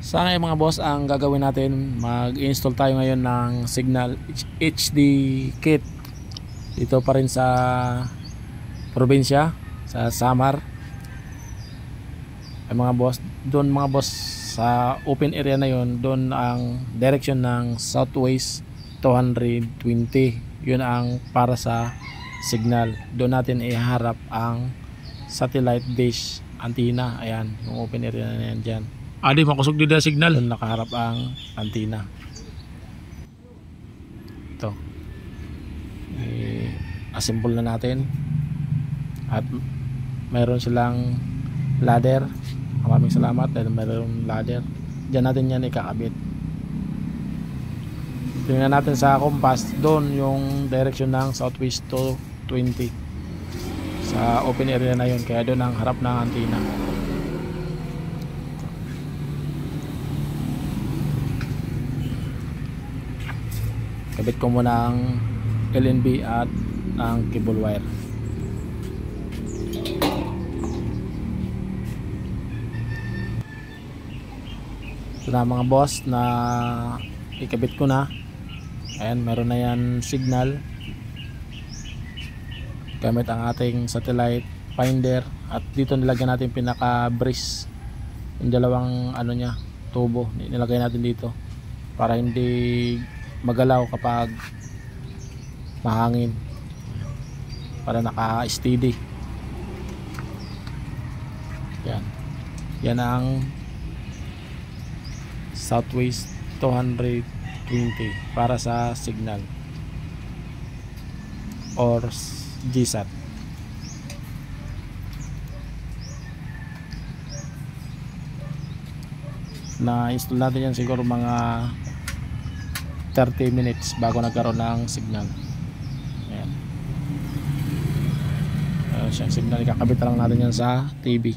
Sa ngayon mga boss, ang gagawin natin, mag-install tayo ngayon ng Signal HD kit dito pa rin sa probinsya, sa Samar. Ay mga boss, doon mga boss sa open area na yon, doon ang direction ng southwest 220, yun ang para sa signal. Doon natin iharap ang satellite dish antenna. Ayan yung open area na yan dyan. Adi makusog di da signal. Doon nakaharap ang antenna. Ito, assemble na natin at mayroon silang ladder. Maraming salamat dahil mayroon ladder. Diyan natin yan ikakabit. Tingnan natin sa compass, doon yung direction ng southwest 220 sa open area na yun, kaya doon ang harap ng antenna. Kabit ko muna ang LNB at ang cable wire. Ito na mga boss, na ikabit ko na. Ayan, meron na yan signal gamit ang ating satellite finder, at dito nilagyan natin pinaka breeze, yung dalawang ano nya, tubo nilagay natin dito para hindi magalaw kapag mahangin, para naka-steady. Yan ang southwest 220 para sa signal or GSAT. Na-install natin yan siguro mga 30 minutes bago nagkaroon ng signal. Ayan. Siyang signal, ikakabit lang natin yan sa TV.